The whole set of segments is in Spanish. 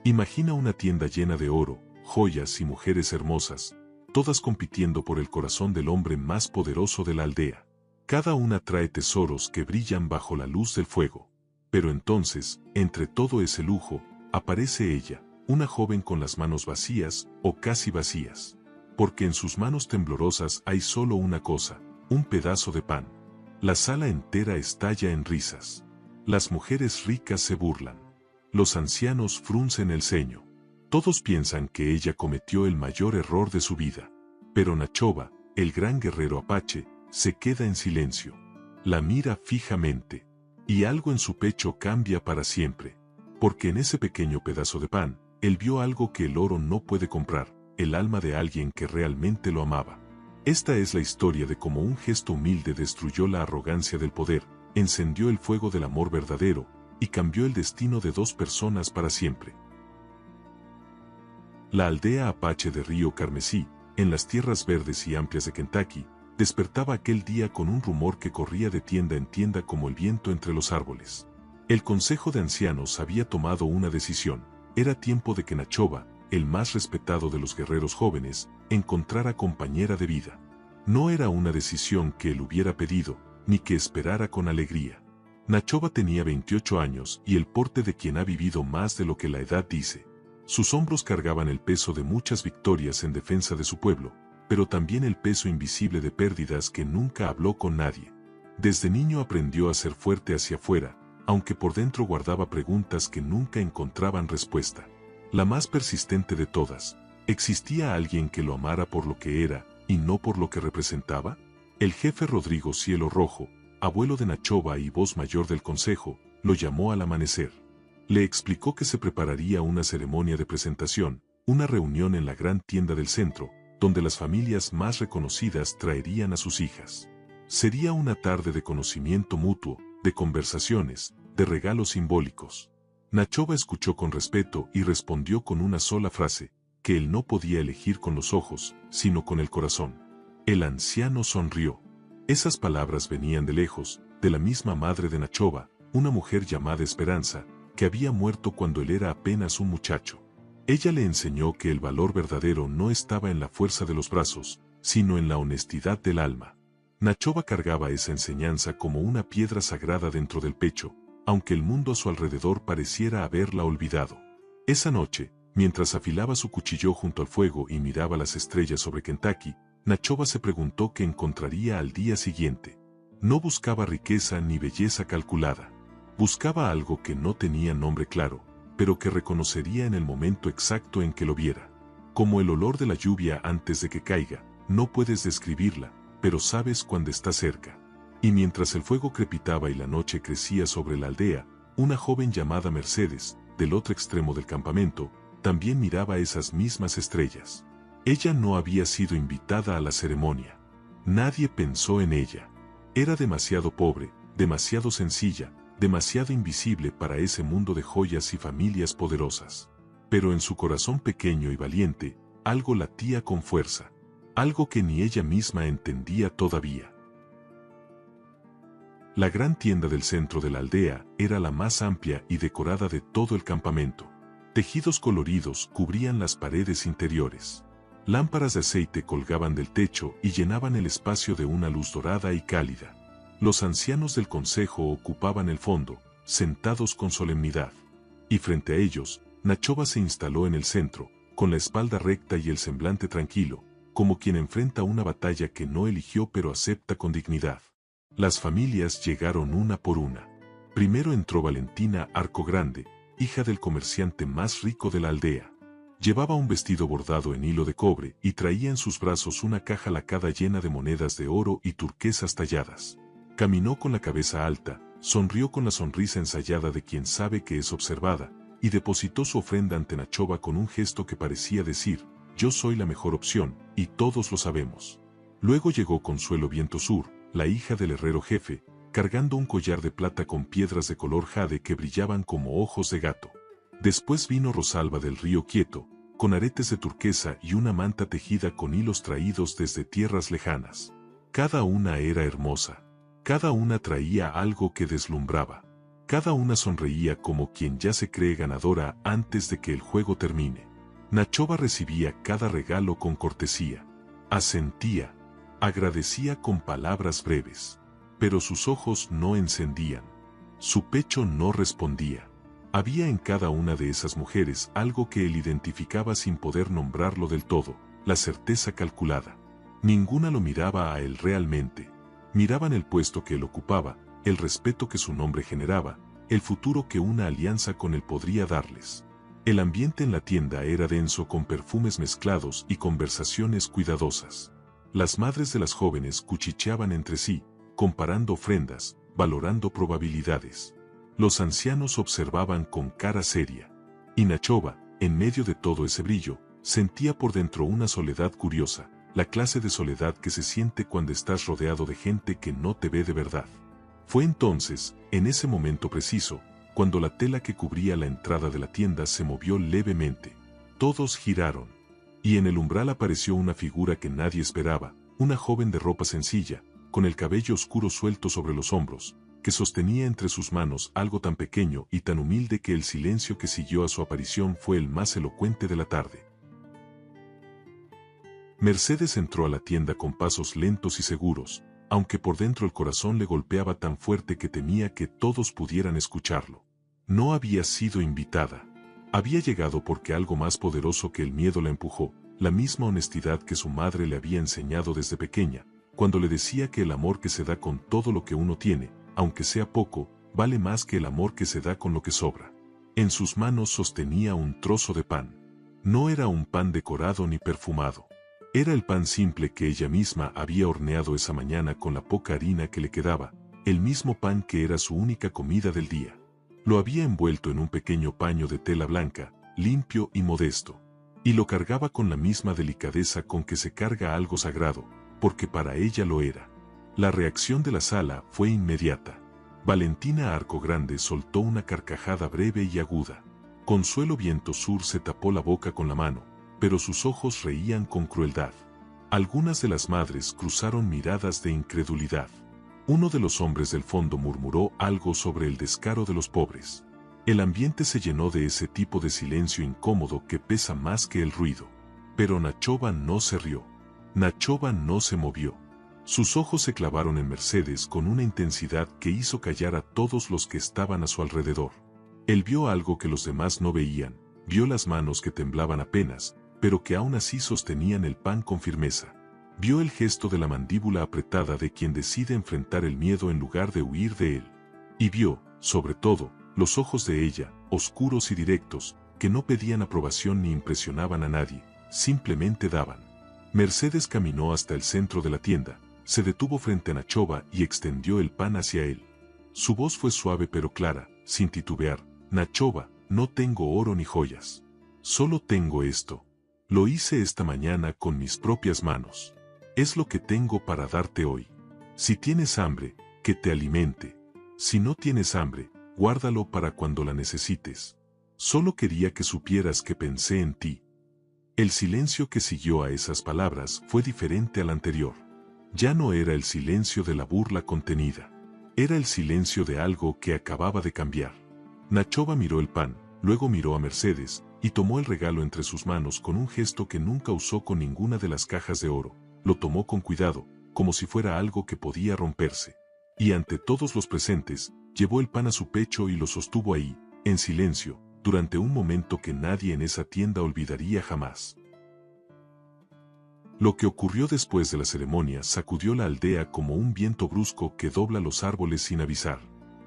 Imagina una tienda llena de oro, joyas y mujeres hermosas, todas compitiendo por el corazón del hombre más poderoso de la aldea. Cada una trae tesoros que brillan bajo la luz del fuego. Pero entonces, entre todo ese lujo, aparece ella, una joven con las manos vacías, o casi vacías. Porque en sus manos temblorosas hay solo una cosa, un pedazo de pan. La sala entera estalla en risas. Las mujeres ricas se burlan. Los ancianos fruncen el ceño. Todos piensan que ella cometió el mayor error de su vida. Pero Nachova, el gran guerrero apache, se queda en silencio. La mira fijamente. Y algo en su pecho cambia para siempre. Porque en ese pequeño pedazo de pan, él vio algo que el oro no puede comprar, el alma de alguien que realmente lo amaba. Esta es la historia de cómo un gesto humilde destruyó la arrogancia del poder, encendió el fuego del amor verdadero, y cambió el destino de dos personas para siempre. La aldea apache de Río Carmesí, en las tierras verdes y amplias de Kentucky, despertaba aquel día con un rumor que corría de tienda en tienda como el viento entre los árboles. El Consejo de Ancianos había tomado una decisión. Era tiempo de que Nachova, el más respetado de los guerreros jóvenes, encontrara compañera de vida. No era una decisión que él hubiera pedido, ni que esperara con alegría. Nachova tenía 28 años y el porte de quien ha vivido más de lo que la edad dice. Sus hombros cargaban el peso de muchas victorias en defensa de su pueblo, pero también el peso invisible de pérdidas que nunca habló con nadie. Desde niño aprendió a ser fuerte hacia afuera, aunque por dentro guardaba preguntas que nunca encontraban respuesta. La más persistente de todas, ¿existía alguien que lo amara por lo que era, y no por lo que representaba? El jefe Rodrigo Cielo Rojo, abuelo de Nachova y voz mayor del consejo, lo llamó al amanecer. Le explicó que se prepararía una ceremonia de presentación, una reunión en la gran tienda del centro, donde las familias más reconocidas traerían a sus hijas. Sería una tarde de conocimiento mutuo, de conversaciones, de regalos simbólicos. Nachova escuchó con respeto y respondió con una sola frase, que él no podía elegir con los ojos, sino con el corazón. El anciano sonrió. Esas palabras venían de lejos, de la misma madre de Nachova, una mujer llamada Esperanza, que había muerto cuando él era apenas un muchacho. Ella le enseñó que el valor verdadero no estaba en la fuerza de los brazos, sino en la honestidad del alma. Nachova cargaba esa enseñanza como una piedra sagrada dentro del pecho, aunque el mundo a su alrededor pareciera haberla olvidado. Esa noche, mientras afilaba su cuchillo junto al fuego y miraba las estrellas sobre Kentucky, Nachova se preguntó qué encontraría al día siguiente. No buscaba riqueza ni belleza calculada. Buscaba algo que no tenía nombre claro, pero que reconocería en el momento exacto en que lo viera. Como el olor de la lluvia antes de que caiga, no puedes describirla, pero sabes cuando está cerca. Y mientras el fuego crepitaba y la noche crecía sobre la aldea, una joven llamada Mercedes, del otro extremo del campamento, también miraba esas mismas estrellas. Ella no había sido invitada a la ceremonia. Nadie pensó en ella. Era demasiado pobre, demasiado sencilla, demasiado invisible para ese mundo de joyas y familias poderosas. Pero en su corazón pequeño y valiente, algo latía con fuerza. Algo que ni ella misma entendía todavía. La gran tienda del centro de la aldea era la más amplia y decorada de todo el campamento. Tejidos coloridos cubrían las paredes interiores. Lámparas de aceite colgaban del techo y llenaban el espacio de una luz dorada y cálida. Los ancianos del consejo ocupaban el fondo, sentados con solemnidad. Y frente a ellos, Nachova se instaló en el centro, con la espalda recta y el semblante tranquilo, como quien enfrenta una batalla que no eligió pero acepta con dignidad. Las familias llegaron una por una. Primero entró Valentina Arco Grande, hija del comerciante más rico de la aldea. Llevaba un vestido bordado en hilo de cobre y traía en sus brazos una caja lacada llena de monedas de oro y turquesas talladas. Caminó con la cabeza alta, sonrió con la sonrisa ensayada de quien sabe que es observada, y depositó su ofrenda ante Nachova con un gesto que parecía decir, yo soy la mejor opción, y todos lo sabemos. Luego llegó Consuelo Vientosur, la hija del herrero jefe, cargando un collar de plata con piedras de color jade que brillaban como ojos de gato. Después vino Rosalba del Río Quieto, con aretes de turquesa y una manta tejida con hilos traídos desde tierras lejanas. Cada una era hermosa. Cada una traía algo que deslumbraba. Cada una sonreía como quien ya se cree ganadora antes de que el juego termine. Nachova recibía cada regalo con cortesía. Asentía, agradecía con palabras breves. Pero sus ojos no encendían. Su pecho no respondía. Había en cada una de esas mujeres algo que él identificaba sin poder nombrarlo del todo, la certeza calculada. Ninguna lo miraba a él realmente. Miraban el puesto que él ocupaba, el respeto que su nombre generaba, el futuro que una alianza con él podría darles. El ambiente en la tienda era denso con perfumes mezclados y conversaciones cuidadosas. Las madres de las jóvenes cuchicheaban entre sí, comparando ofrendas, valorando probabilidades. Los ancianos observaban con cara seria. Y Nachova, en medio de todo ese brillo, sentía por dentro una soledad curiosa, la clase de soledad que se siente cuando estás rodeado de gente que no te ve de verdad. Fue entonces, en ese momento preciso, cuando la tela que cubría la entrada de la tienda se movió levemente. Todos giraron. Y en el umbral apareció una figura que nadie esperaba, una joven de ropa sencilla, con el cabello oscuro suelto sobre los hombros, que sostenía entre sus manos algo tan pequeño y tan humilde que el silencio que siguió a su aparición fue el más elocuente de la tarde. Mercedes entró a la tienda con pasos lentos y seguros, aunque por dentro el corazón le golpeaba tan fuerte que temía que todos pudieran escucharlo. No había sido invitada. Había llegado porque algo más poderoso que el miedo la empujó, la misma honestidad que su madre le había enseñado desde pequeña, cuando le decía que el amor que se da con todo lo que uno tiene, aunque sea poco, vale más que el amor que se da con lo que sobra. En sus manos sostenía un trozo de pan. No era un pan decorado ni perfumado. Era el pan simple que ella misma había horneado esa mañana con la poca harina que le quedaba, el mismo pan que era su única comida del día. Lo había envuelto en un pequeño paño de tela blanca, limpio y modesto, y lo cargaba con la misma delicadeza con que se carga algo sagrado, porque para ella lo era. La reacción de la sala fue inmediata. Valentina Arcogrande soltó una carcajada breve y aguda. Consuelo Vientosur se tapó la boca con la mano, pero sus ojos reían con crueldad. Algunas de las madres cruzaron miradas de incredulidad. Uno de los hombres del fondo murmuró algo sobre el descaro de los pobres. El ambiente se llenó de ese tipo de silencio incómodo que pesa más que el ruido. Pero Nachova no se rió. Nachova no se movió. Sus ojos se clavaron en Mercedes con una intensidad que hizo callar a todos los que estaban a su alrededor. Él vio algo que los demás no veían, vio las manos que temblaban apenas, pero que aún así sostenían el pan con firmeza. Vio el gesto de la mandíbula apretada de quien decide enfrentar el miedo en lugar de huir de él. Y vio, sobre todo, los ojos de ella, oscuros y directos, que no pedían aprobación ni impresionaban a nadie, simplemente daban. Mercedes caminó hasta el centro de la tienda, se detuvo frente a Nachova y extendió el pan hacia él. Su voz fue suave pero clara, sin titubear. Nachova, no tengo oro ni joyas. Solo tengo esto. Lo hice esta mañana con mis propias manos. Es lo que tengo para darte hoy. Si tienes hambre, que te alimente. Si no tienes hambre, guárdalo para cuando la necesites. Solo quería que supieras que pensé en ti. El silencio que siguió a esas palabras fue diferente al anterior. Ya no era el silencio de la burla contenida. Era el silencio de algo que acababa de cambiar. Nachova miró el pan, luego miró a Mercedes, y tomó el regalo entre sus manos con un gesto que nunca usó con ninguna de las cajas de oro. Lo tomó con cuidado, como si fuera algo que podía romperse. Y ante todos los presentes, llevó el pan a su pecho y lo sostuvo ahí, en silencio, durante un momento que nadie en esa tienda olvidaría jamás. Lo que ocurrió después de la ceremonia sacudió la aldea como un viento brusco que dobla los árboles sin avisar.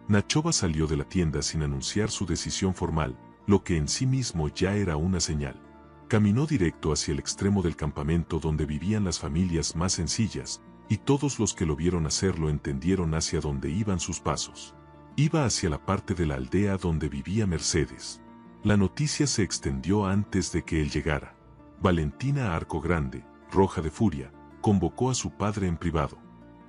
Nachova salió de la tienda sin anunciar su decisión formal, lo que en sí mismo ya era una señal. Caminó directo hacia el extremo del campamento donde vivían las familias más sencillas, y todos los que lo vieron hacerlo entendieron hacia dónde iban sus pasos. Iba hacia la parte de la aldea donde vivía Mercedes. La noticia se extendió antes de que él llegara. Valentina Arcogrande, roja de furia, convocó a su padre en privado.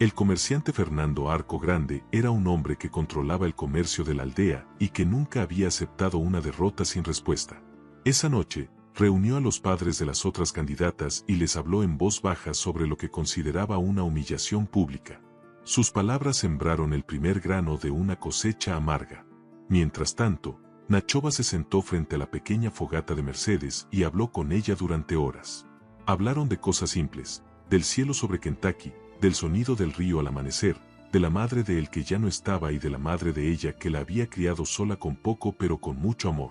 El comerciante Fernando Arcogrande era un hombre que controlaba el comercio de la aldea y que nunca había aceptado una derrota sin respuesta. Esa noche, reunió a los padres de las otras candidatas y les habló en voz baja sobre lo que consideraba una humillación pública. Sus palabras sembraron el primer grano de una cosecha amarga. Mientras tanto, Nachova se sentó frente a la pequeña fogata de Mercedes y habló con ella durante horas. Hablaron de cosas simples, del cielo sobre Kentucky, del sonido del río al amanecer, de la madre de él que ya no estaba y de la madre de ella que la había criado sola con poco pero con mucho amor.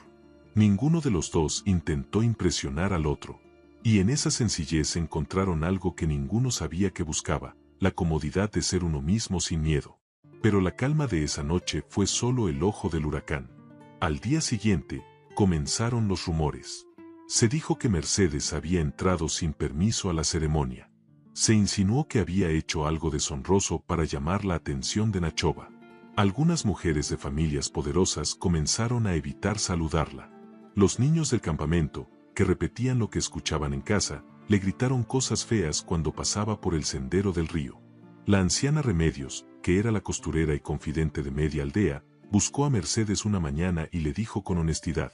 Ninguno de los dos intentó impresionar al otro. Y en esa sencillez encontraron algo que ninguno sabía que buscaba, la comodidad de ser uno mismo sin miedo. Pero la calma de esa noche fue solo el ojo del huracán. Al día siguiente, comenzaron los rumores. Se dijo que Mercedes había entrado sin permiso a la ceremonia. Se insinuó que había hecho algo deshonroso para llamar la atención de Nachova. Algunas mujeres de familias poderosas comenzaron a evitar saludarla. Los niños del campamento, que repetían lo que escuchaban en casa, le gritaron cosas feas cuando pasaba por el sendero del río. La anciana Remedios, que era la costurera y confidente de media aldea, buscó a Mercedes una mañana y le dijo con honestidad: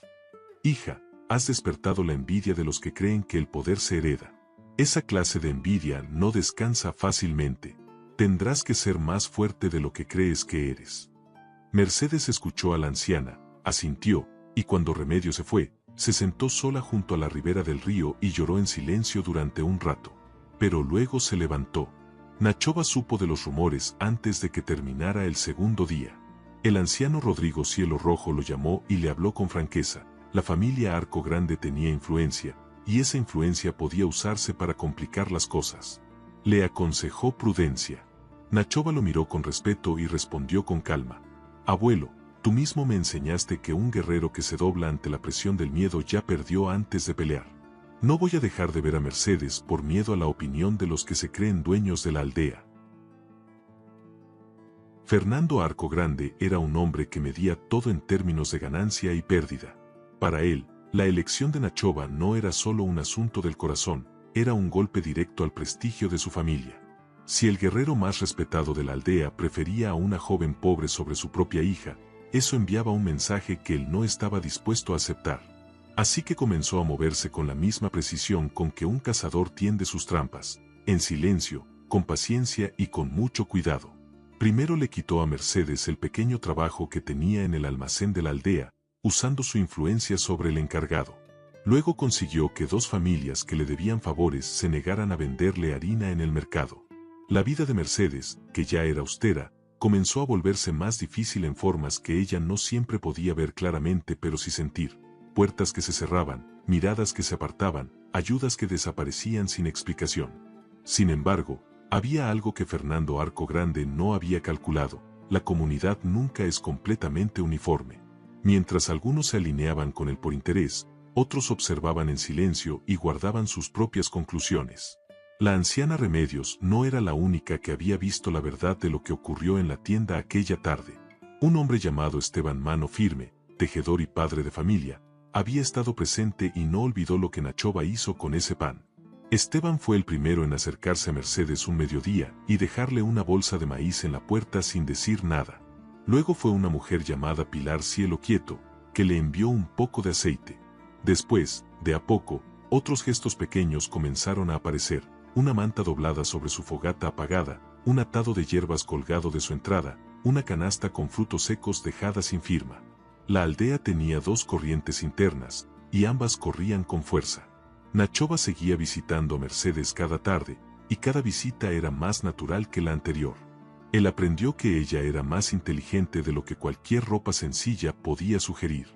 «Hija, has despertado la envidia de los que creen que el poder se hereda. Esa clase de envidia no descansa fácilmente. Tendrás que ser más fuerte de lo que crees que eres». Mercedes escuchó a la anciana, asintió, y cuando Remedios se fue, se sentó sola junto a la ribera del río y lloró en silencio durante un rato. Pero luego se levantó. Nachova supo de los rumores antes de que terminara el segundo día. El anciano Rodrigo Cielo Rojo lo llamó y le habló con franqueza. La familia Arco Grande tenía influencia, y esa influencia podía usarse para complicar las cosas. Le aconsejó prudencia. Nachova lo miró con respeto y respondió con calma: «Abuelo, tú mismo me enseñaste que un guerrero que se dobla ante la presión del miedo ya perdió antes de pelear. No voy a dejar de ver a Mercedes por miedo a la opinión de los que se creen dueños de la aldea». Fernando Arco Grande era un hombre que medía todo en términos de ganancia y pérdida. Para él, la elección de Nachova no era solo un asunto del corazón, era un golpe directo al prestigio de su familia. Si el guerrero más respetado de la aldea prefería a una joven pobre sobre su propia hija, eso enviaba un mensaje que él no estaba dispuesto a aceptar. Así que comenzó a moverse con la misma precisión con que un cazador tiende sus trampas, en silencio, con paciencia y con mucho cuidado. Primero le quitó a Mercedes el pequeño trabajo que tenía en el almacén de la aldea, usando su influencia sobre el encargado. Luego consiguió que dos familias que le debían favores se negaran a venderle harina en el mercado. La vida de Mercedes, que ya era austera, comenzó a volverse más difícil en formas que ella no siempre podía ver claramente pero sí sentir. Puertas que se cerraban, miradas que se apartaban, ayudas que desaparecían sin explicación. Sin embargo, había algo que Fernando Arco Grande no había calculado: la comunidad nunca es completamente uniforme. Mientras algunos se alineaban con él por interés, otros observaban en silencio y guardaban sus propias conclusiones. La anciana Remedios no era la única que había visto la verdad de lo que ocurrió en la tienda aquella tarde. Un hombre llamado Esteban Mano Firme, tejedor y padre de familia, había estado presente y no olvidó lo que Nachova hizo con ese pan. Esteban fue el primero en acercarse a Mercedes un mediodía y dejarle una bolsa de maíz en la puerta sin decir nada. Luego fue una mujer llamada Pilar Cielo Quieto, que le envió un poco de aceite. Después, de a poco, otros gestos pequeños comenzaron a aparecer: una manta doblada sobre su fogata apagada, un atado de hierbas colgado de su entrada, una canasta con frutos secos dejada sin firma. La aldea tenía dos corrientes internas, y ambas corrían con fuerza. Nachova seguía visitando a Mercedes cada tarde, y cada visita era más natural que la anterior. Él aprendió que ella era más inteligente de lo que cualquier ropa sencilla podía sugerir.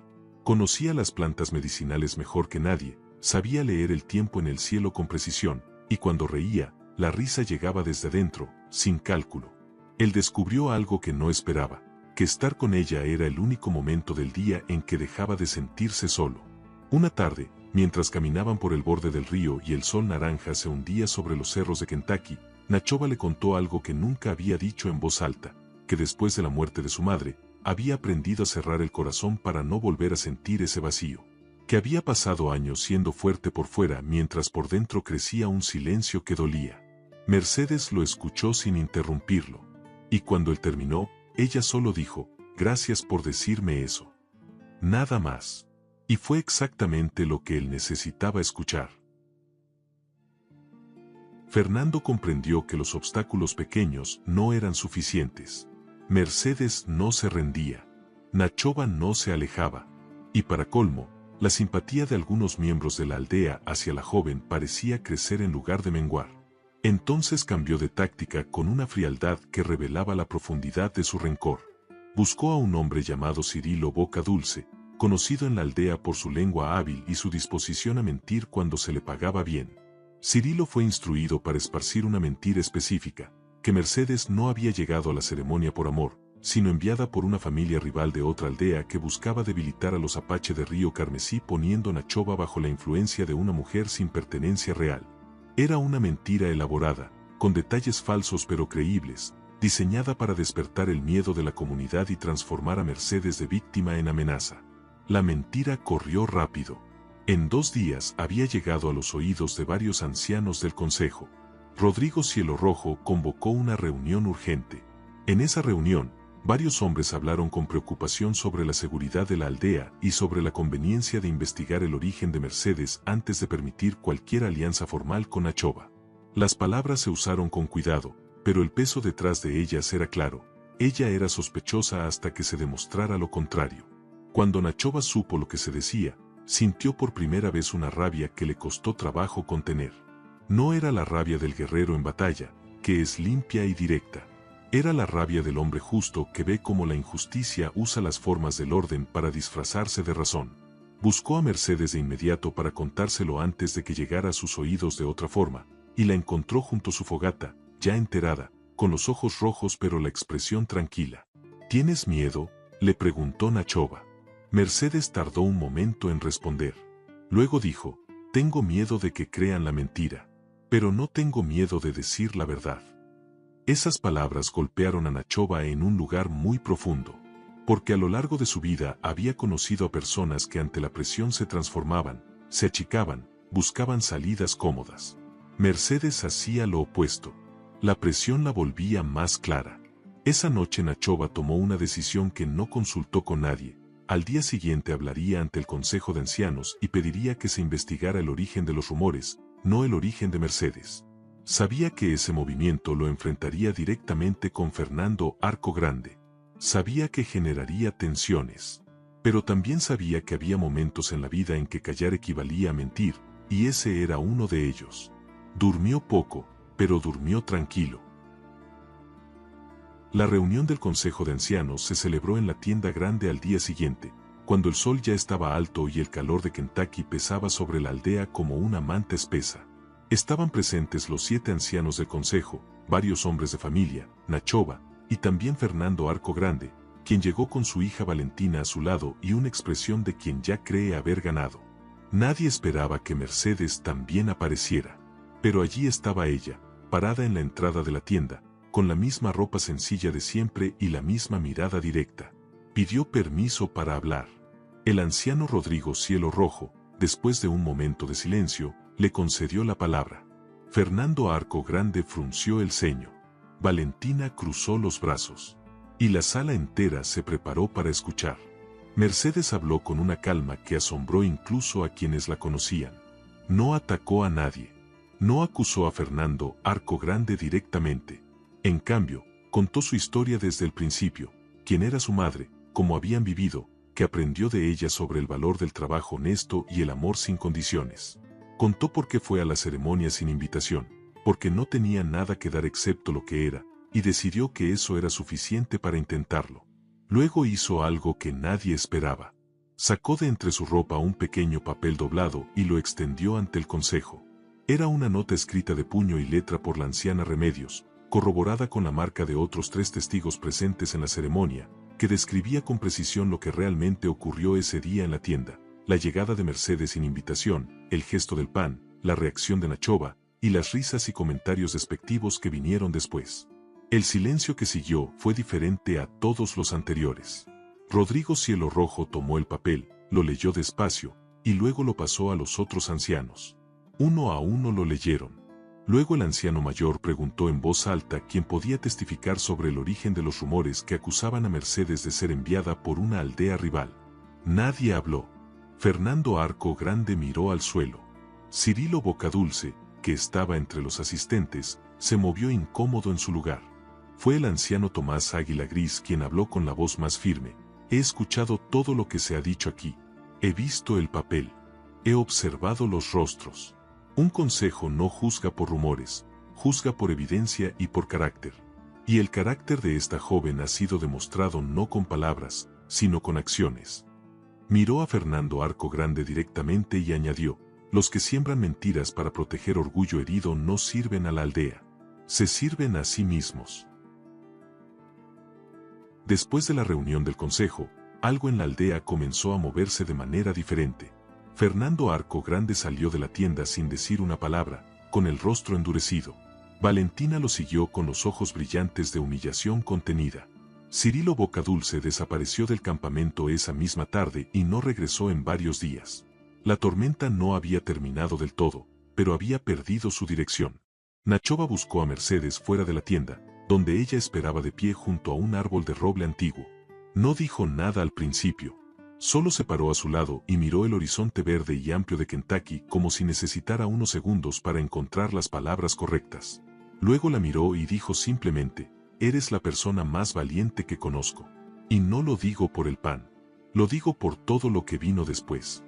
Conocía las plantas medicinales mejor que nadie, sabía leer el tiempo en el cielo con precisión, y cuando reía, la risa llegaba desde dentro, sin cálculo. Él descubrió algo que no esperaba: que estar con ella era el único momento del día en que dejaba de sentirse solo. Una tarde, mientras caminaban por el borde del río y el sol naranja se hundía sobre los cerros de Kentucky, Nachova le contó algo que nunca había dicho en voz alta: que después de la muerte de su madre, había aprendido a cerrar el corazón para no volver a sentir ese vacío. Que había pasado años siendo fuerte por fuera mientras por dentro crecía un silencio que dolía. Mercedes lo escuchó sin interrumpirlo. Y cuando él terminó, ella solo dijo: «Gracias por decirme eso». Nada más. Y fue exactamente lo que él necesitaba escuchar. Fernando comprendió que los obstáculos pequeños no eran suficientes. Mercedes no se rendía. Nachova no se alejaba. Y para colmo, la simpatía de algunos miembros de la aldea hacia la joven parecía crecer en lugar de menguar. Entonces cambió de táctica con una frialdad que revelaba la profundidad de su rencor. Buscó a un hombre llamado Cirilo Boca Dulce, conocido en la aldea por su lengua hábil y su disposición a mentir cuando se le pagaba bien. Cirilo fue instruido para esparcir una mentira específica, que Mercedes no había llegado a la ceremonia por amor, sino enviada por una familia rival de otra aldea que buscaba debilitar a los Apache de Río Carmesí poniendo a Nachova bajo la influencia de una mujer sin pertenencia real. Era una mentira elaborada, con detalles falsos pero creíbles, diseñada para despertar el miedo de la comunidad y transformar a Mercedes de víctima en amenaza. La mentira corrió rápido. En 2 días había llegado a los oídos de varios ancianos del consejo. Rodrigo Cielo Rojo convocó una reunión urgente. En esa reunión, varios hombres hablaron con preocupación sobre la seguridad de la aldea y sobre la conveniencia de investigar el origen de Mercedes antes de permitir cualquier alianza formal con Nachova. Las palabras se usaron con cuidado, pero el peso detrás de ellas era claro. Ella era sospechosa hasta que se demostrara lo contrario. Cuando Nachova supo lo que se decía, sintió por primera vez una rabia que le costó trabajo contener. No era la rabia del guerrero en batalla, que es limpia y directa. Era la rabia del hombre justo que ve cómo la injusticia usa las formas del orden para disfrazarse de razón. Buscó a Mercedes de inmediato para contárselo antes de que llegara a sus oídos de otra forma, y la encontró junto a su fogata, ya enterada, con los ojos rojos pero la expresión tranquila. ¿Tienes miedo?, le preguntó Nachova. Mercedes tardó un momento en responder. Luego dijo, tengo miedo de que crean la mentira, pero no tengo miedo de decir la verdad. Esas palabras golpearon a Nachova en un lugar muy profundo, porque a lo largo de su vida había conocido a personas que ante la presión se transformaban, se achicaban, buscaban salidas cómodas. Mercedes hacía lo opuesto. La presión la volvía más clara. Esa noche Nachova tomó una decisión que no consultó con nadie. Al día siguiente hablaría ante el Consejo de Ancianos y pediría que se investigara el origen de los rumores, no el origen de Mercedes. Sabía que ese movimiento lo enfrentaría directamente con Fernando Arco Grande. Sabía que generaría tensiones. Pero también sabía que había momentos en la vida en que callar equivalía a mentir, y ese era uno de ellos. Durmió poco, pero durmió tranquilo. La reunión del Consejo de Ancianos se celebró en la tienda grande al día siguiente, cuando el sol ya estaba alto y el calor de Kentucky pesaba sobre la aldea como una manta espesa. Estaban presentes los 7 ancianos del consejo, varios hombres de familia, Nachova, y también Fernando Arco Grande, quien llegó con su hija Valentina a su lado y una expresión de quien ya cree haber ganado. Nadie esperaba que Mercedes también apareciera. Pero allí estaba ella, parada en la entrada de la tienda, con la misma ropa sencilla de siempre y la misma mirada directa. Pidió permiso para hablar. El anciano Rodrigo Cielo Rojo, después de un momento de silencio, le concedió la palabra. Fernando Arco Grande frunció el ceño. Valentina cruzó los brazos. Y la sala entera se preparó para escuchar. Mercedes habló con una calma que asombró incluso a quienes la conocían. No atacó a nadie. No acusó a Fernando Arco Grande directamente. En cambio, contó su historia desde el principio, quién era su madre, cómo habían vivido, que aprendió de ella sobre el valor del trabajo honesto y el amor sin condiciones. Contó por qué fue a la ceremonia sin invitación, porque no tenía nada que dar excepto lo que era, y decidió que eso era suficiente para intentarlo. Luego hizo algo que nadie esperaba. Sacó de entre su ropa un pequeño papel doblado y lo extendió ante el consejo. Era una nota escrita de puño y letra por la anciana Remedios, corroborada con la marca de otros 3 testigos presentes en la ceremonia, que describía con precisión lo que realmente ocurrió ese día en la tienda, la llegada de Mercedes sin invitación, el gesto del pan, la reacción de Nachova, y las risas y comentarios despectivos que vinieron después. El silencio que siguió fue diferente a todos los anteriores. Rodrigo Cielo Rojo tomó el papel, lo leyó despacio, y luego lo pasó a los otros ancianos. Uno a uno lo leyeron. Luego el anciano mayor preguntó en voz alta quién podía testificar sobre el origen de los rumores que acusaban a Mercedes de ser enviada por una aldea rival. Nadie habló. Fernando Arco Grande miró al suelo. Cirilo Bocadulce, que estaba entre los asistentes, se movió incómodo en su lugar. Fue el anciano Tomás Águila Gris quien habló con la voz más firme, He escuchado todo lo que se ha dicho aquí. He visto el papel. He observado los rostros. Un consejo no juzga por rumores, juzga por evidencia y por carácter. Y el carácter de esta joven ha sido demostrado no con palabras, sino con acciones. Miró a Fernando Arco Grande directamente y añadió: los que siembran mentiras para proteger orgullo herido no sirven a la aldea. Se sirven a sí mismos. Después de la reunión del consejo, algo en la aldea comenzó a moverse de manera diferente. Fernando Arco Grande salió de la tienda sin decir una palabra, con el rostro endurecido. Valentina lo siguió con los ojos brillantes de humillación contenida. Cirilo Bocadulce desapareció del campamento esa misma tarde y no regresó en varios días. La tormenta no había terminado del todo, pero había perdido su dirección. Nachova buscó a Mercedes fuera de la tienda, donde ella esperaba de pie junto a un árbol de roble antiguo. No dijo nada al principio. Solo se paró a su lado y miró el horizonte verde y amplio de Kentucky como si necesitara unos segundos para encontrar las palabras correctas. Luego la miró y dijo simplemente: eres la persona más valiente que conozco. Y no lo digo por el pan. Lo digo por todo lo que vino después.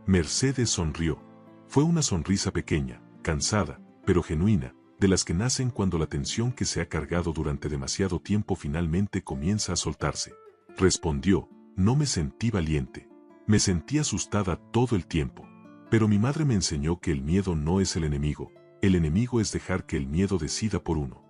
Mercedes sonrió. Fue una sonrisa pequeña, cansada, pero genuina, de las que nacen cuando la tensión que se ha cargado durante demasiado tiempo finalmente comienza a soltarse. Respondió: no me sentí valiente. Me sentí asustada todo el tiempo. Pero mi madre me enseñó que el miedo no es el enemigo es dejar que el miedo decida por uno.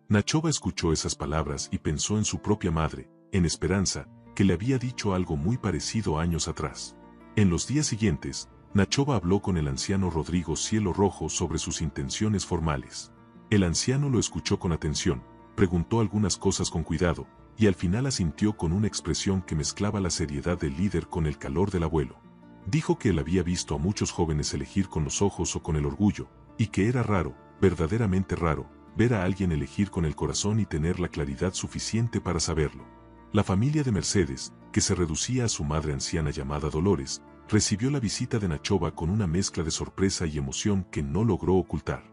Nachova escuchó esas palabras y pensó en su propia madre, en Esperanza, que le había dicho algo muy parecido años atrás. En los días siguientes, Nachova habló con el anciano Rodrigo Cielo Rojo sobre sus intenciones formales. El anciano lo escuchó con atención, preguntó algunas cosas con cuidado, y al final asintió con una expresión que mezclaba la seriedad del líder con el calor del abuelo. Dijo que él había visto a muchos jóvenes elegir con los ojos o con el orgullo, y que era raro, verdaderamente raro, ver a alguien elegir con el corazón y tener la claridad suficiente para saberlo. La familia de Mercedes, que se reducía a su madre anciana llamada Dolores, recibió la visita de Nachova con una mezcla de sorpresa y emoción que no logró ocultar.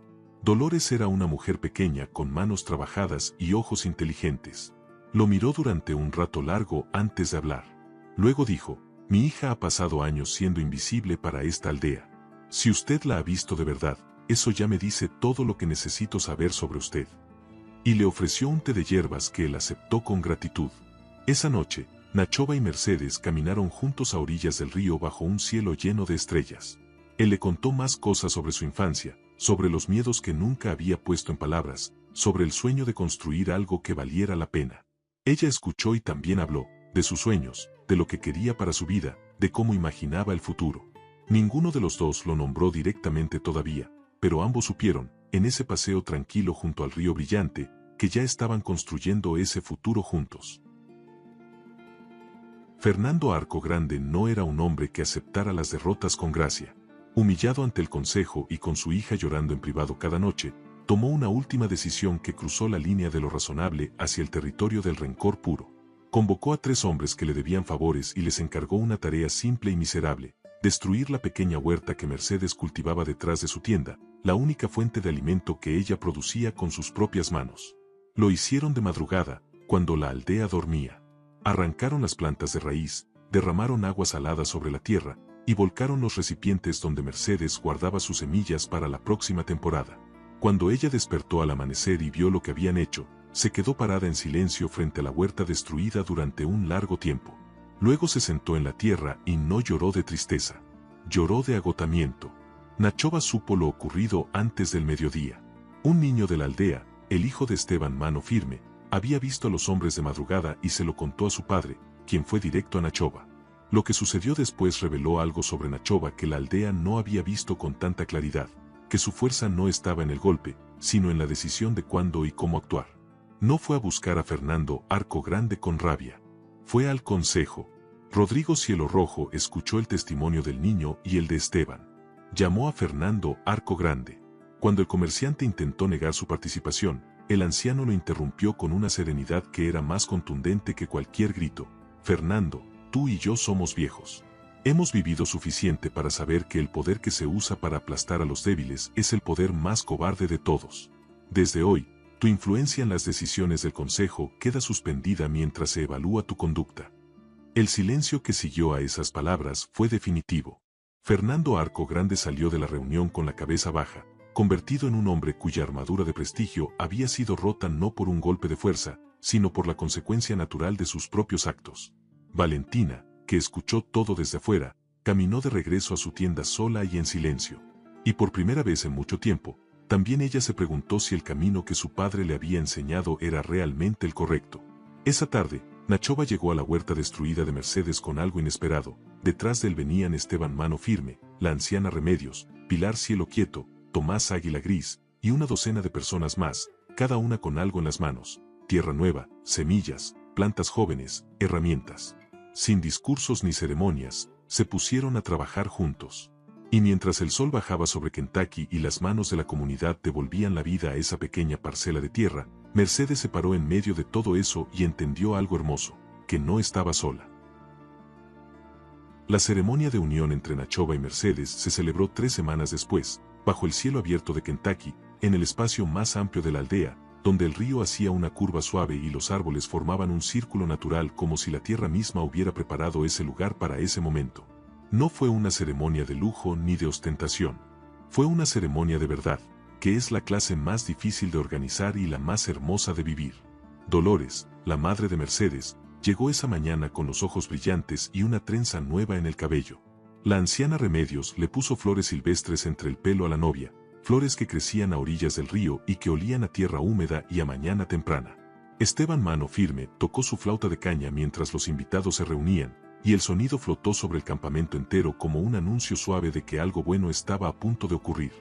Dolores era una mujer pequeña con manos trabajadas y ojos inteligentes. Lo miró durante un rato largo antes de hablar. Luego dijo: mi hija ha pasado años siendo invisible para esta aldea. Si usted la ha visto de verdad, eso ya me dice todo lo que necesito saber sobre usted. Y le ofreció un té de hierbas que él aceptó con gratitud. Esa noche, Nachova y Mercedes caminaron juntos a orillas del río bajo un cielo lleno de estrellas. Él le contó más cosas sobre su infancia, sobre los miedos que nunca había puesto en palabras, sobre el sueño de construir algo que valiera la pena. Ella escuchó y también habló, de sus sueños, de lo que quería para su vida, de cómo imaginaba el futuro. Ninguno de los dos lo nombró directamente todavía, pero ambos supieron, en ese paseo tranquilo junto al río brillante, que ya estaban construyendo ese futuro juntos. Fernando Arco Grande no era un hombre que aceptara las derrotas con gracia. Humillado ante el consejo y con su hija llorando en privado cada noche, tomó una última decisión que cruzó la línea de lo razonable hacia el territorio del rencor puro. Convocó a 3 hombres que le debían favores y les encargó una tarea simple y miserable: destruir la pequeña huerta que Mercedes cultivaba detrás de su tienda, la única fuente de alimento que ella producía con sus propias manos. Lo hicieron de madrugada, cuando la aldea dormía. Arrancaron las plantas de raíz, derramaron agua salada sobre la tierra, y volcaron los recipientes donde Mercedes guardaba sus semillas para la próxima temporada. Cuando ella despertó al amanecer y vio lo que habían hecho, se quedó parada en silencio frente a la huerta destruida durante un largo tiempo. Luego se sentó en la tierra y no lloró de tristeza. Lloró de agotamiento. Nachova supo lo ocurrido antes del mediodía. Un niño de la aldea, el hijo de Esteban Mano Firme, había visto a los hombres de madrugada y se lo contó a su padre, quien fue directo a Nachova. Lo que sucedió después reveló algo sobre Nachova que la aldea no había visto con tanta claridad, que su fuerza no estaba en el golpe, sino en la decisión de cuándo y cómo actuar. No fue a buscar a Fernando Arco Grande con rabia. Fue al consejo. Rodrigo Cielo Rojo escuchó el testimonio del niño y el de Esteban. Llamó a Fernando Arco Grande. Cuando el comerciante intentó negar su participación, el anciano lo interrumpió con una serenidad que era más contundente que cualquier grito. Fernando, tú y yo somos viejos. Hemos vivido suficiente para saber que el poder que se usa para aplastar a los débiles es el poder más cobarde de todos. Desde hoy, tu influencia en las decisiones del consejo queda suspendida mientras se evalúa tu conducta. El silencio que siguió a esas palabras fue definitivo. Fernando Arco Grande salió de la reunión con la cabeza baja, convertido en un hombre cuya armadura de prestigio había sido rota no por un golpe de fuerza, sino por la consecuencia natural de sus propios actos. Valentina, que escuchó todo desde afuera, caminó de regreso a su tienda sola y en silencio. Y por primera vez en mucho tiempo, también ella se preguntó si el camino que su padre le había enseñado era realmente el correcto. Esa tarde, Nachova llegó a la huerta destruida de Mercedes con algo inesperado. Detrás de él venían Esteban Mano Firme, la anciana Remedios, Pilar Cielo Quieto, Tomás Águila Gris, y una docena de personas más, cada una con algo en las manos: tierra nueva, semillas, plantas jóvenes, herramientas. Sin discursos ni ceremonias, se pusieron a trabajar juntos. Y mientras el sol bajaba sobre Kentucky y las manos de la comunidad devolvían la vida a esa pequeña parcela de tierra, Mercedes se paró en medio de todo eso y entendió algo hermoso: que no estaba sola. La ceremonia de unión entre Nachova y Mercedes se celebró 3 semanas después, bajo el cielo abierto de Kentucky, en el espacio más amplio de la aldea, donde el río hacía una curva suave y los árboles formaban un círculo natural como si la tierra misma hubiera preparado ese lugar para ese momento. No fue una ceremonia de lujo ni de ostentación. Fue una ceremonia de verdad, que es la clase más difícil de organizar y la más hermosa de vivir. Dolores, la madre de Mercedes, llegó esa mañana con los ojos brillantes y una trenza nueva en el cabello. La anciana Remedios le puso flores silvestres entre el pelo a la novia, flores que crecían a orillas del río y que olían a tierra húmeda y a mañana temprana. Esteban Mano Firme tocó su flauta de caña mientras los invitados se reunían, y el sonido flotó sobre el campamento entero como un anuncio suave de que algo bueno estaba a punto de ocurrir.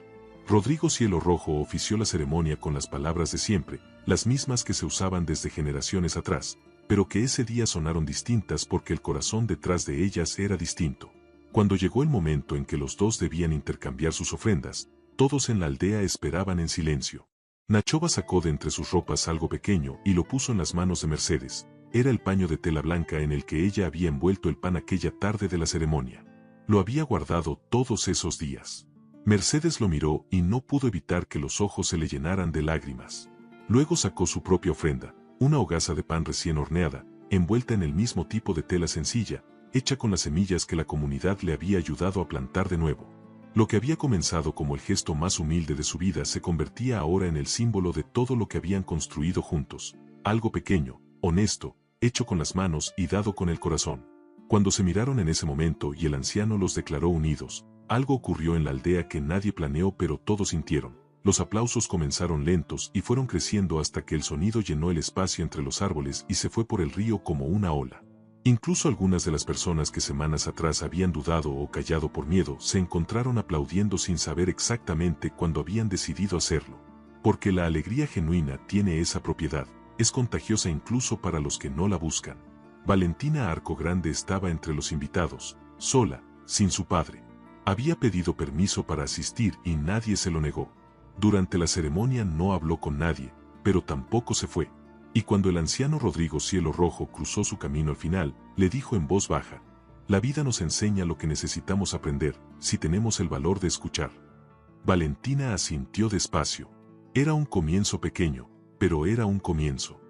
Rodrigo Cielo Rojo ofició la ceremonia con las palabras de siempre, las mismas que se usaban desde generaciones atrás, pero que ese día sonaron distintas porque el corazón detrás de ellas era distinto. Cuando llegó el momento en que los dos debían intercambiar sus ofrendas, todos en la aldea esperaban en silencio. Nachova sacó de entre sus ropas algo pequeño y lo puso en las manos de Mercedes. Era el paño de tela blanca en el que ella había envuelto el pan aquella tarde de la ceremonia. Lo había guardado todos esos días. Mercedes lo miró y no pudo evitar que los ojos se le llenaran de lágrimas. Luego sacó su propia ofrenda, una hogaza de pan recién horneada, envuelta en el mismo tipo de tela sencilla, hecha con las semillas que la comunidad le había ayudado a plantar de nuevo. Lo que había comenzado como el gesto más humilde de su vida se convertía ahora en el símbolo de todo lo que habían construido juntos. Algo pequeño, honesto, hecho con las manos y dado con el corazón. Cuando se miraron en ese momento y el anciano los declaró unidos, algo ocurrió en la aldea que nadie planeó pero todos sintieron. Los aplausos comenzaron lentos y fueron creciendo hasta que el sonido llenó el espacio entre los árboles y se fue por el río como una ola. Incluso algunas de las personas que semanas atrás habían dudado o callado por miedo se encontraron aplaudiendo sin saber exactamente cuándo habían decidido hacerlo. Porque la alegría genuina tiene esa propiedad. Es contagiosa incluso para los que no la buscan. Valentina Arco Grande estaba entre los invitados, sola, sin su padre. Había pedido permiso para asistir y nadie se lo negó. Durante la ceremonia no habló con nadie, pero tampoco se fue. Y cuando el anciano Rodrigo Cielo Rojo cruzó su camino al final, le dijo en voz baja: la vida nos enseña lo que necesitamos aprender, si tenemos el valor de escuchar. Valentina asintió despacio. Era un comienzo pequeño, pero era un comienzo.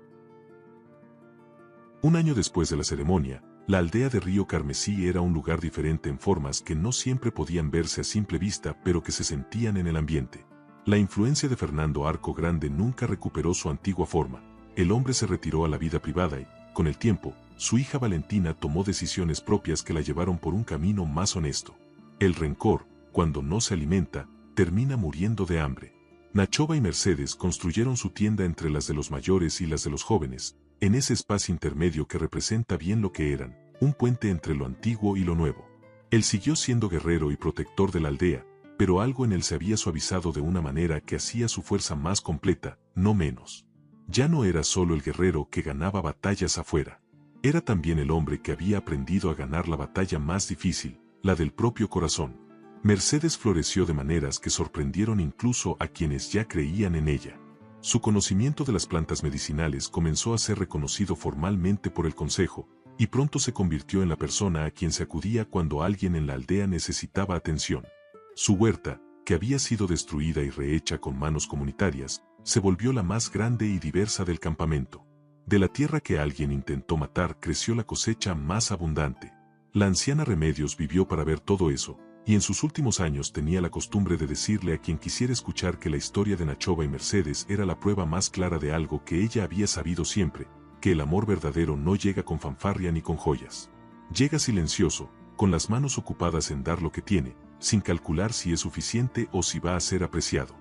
Un año después de la ceremonia, la aldea de Río Carmesí era un lugar diferente en formas que no siempre podían verse a simple vista pero que se sentían en el ambiente. La influencia de Fernando Arco Grande nunca recuperó su antigua forma. El hombre se retiró a la vida privada y, con el tiempo, su hija Valentina tomó decisiones propias que la llevaron por un camino más honesto. El rencor, cuando no se alimenta, termina muriendo de hambre. Nachova y Mercedes construyeron su tienda entre las de los mayores y las de los jóvenes, en ese espacio intermedio que representa bien lo que eran, un puente entre lo antiguo y lo nuevo. Él siguió siendo guerrero y protector de la aldea, pero algo en él se había suavizado de una manera que hacía su fuerza más completa, no menos. Ya no era solo el guerrero que ganaba batallas afuera. Era también el hombre que había aprendido a ganar la batalla más difícil, la del propio corazón. Mercedes floreció de maneras que sorprendieron incluso a quienes ya creían en ella. Su conocimiento de las plantas medicinales comenzó a ser reconocido formalmente por el consejo, y pronto se convirtió en la persona a quien se acudía cuando alguien en la aldea necesitaba atención. Su huerta, que había sido destruida y rehecha con manos comunitarias, se volvió la más grande y diversa del campamento. De la tierra que alguien intentó matar creció la cosecha más abundante. La anciana Remedios vivió para ver todo eso, y en sus últimos años tenía la costumbre de decirle a quien quisiera escuchar que la historia de Nachoba y Mercedes era la prueba más clara de algo que ella había sabido siempre, que el amor verdadero no llega con fanfarria ni con joyas. Llega silencioso, con las manos ocupadas en dar lo que tiene, sin calcular si es suficiente o si va a ser apreciado.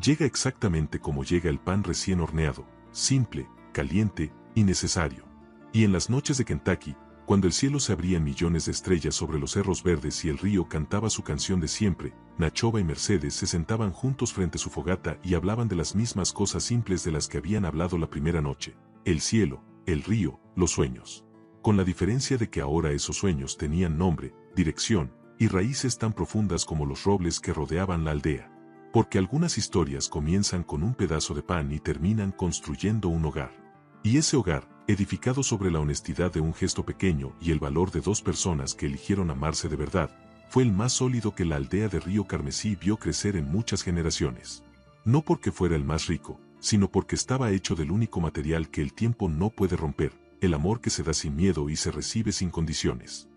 Llega exactamente como llega el pan recién horneado, simple, caliente y necesario. Y en las noches de Kentucky, cuando el cielo se abría en millones de estrellas sobre los cerros verdes y el río cantaba su canción de siempre, Nachoba y Mercedes se sentaban juntos frente a su fogata y hablaban de las mismas cosas simples de las que habían hablado la primera noche: el cielo, el río, los sueños. Con la diferencia de que ahora esos sueños tenían nombre, dirección y raíces tan profundas como los robles que rodeaban la aldea. Porque algunas historias comienzan con un pedazo de pan y terminan construyendo un hogar. Y ese hogar, edificado sobre la honestidad de un gesto pequeño y el valor de dos personas que eligieron amarse de verdad, fue el más sólido que la aldea de Río Carmesí vio crecer en muchas generaciones. No porque fuera el más rico, sino porque estaba hecho del único material que el tiempo no puede romper, el amor que se da sin miedo y se recibe sin condiciones.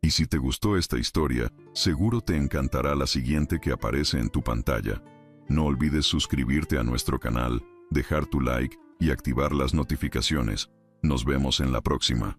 Y si te gustó esta historia, seguro te encantará la siguiente que aparece en tu pantalla. No olvides suscribirte a nuestro canal, dejar tu like y activar las notificaciones. Nos vemos en la próxima.